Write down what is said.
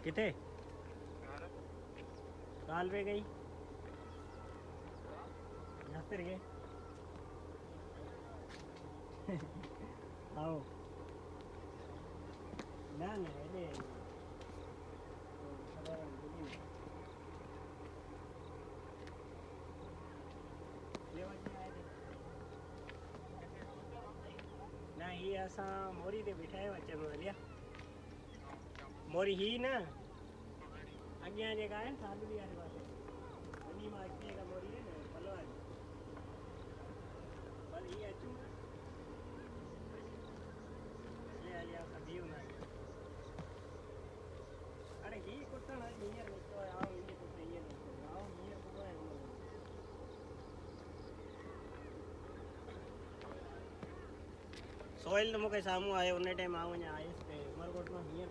किथे काल पे गई नसर गए आओ ना ना ये ना ये असा मोरी ते बिठाए अचन वालिया मोरी ही ना अॻियां जेका आहे सालवी वारे पासे वॾी मां अॻिते का मोरी है ना पलवारी पर ये अचूं ये हली असां बीहूं ना अरे ही कुटण हींअर निकितो आहे आओ हीअं कुट हीअं निकितो आओ हीअं कुटो आहे सोइल तो मूंखे साम्हूं आयो उन टाइम आउं अञा आयुसि ते उमरकोट मां हींअर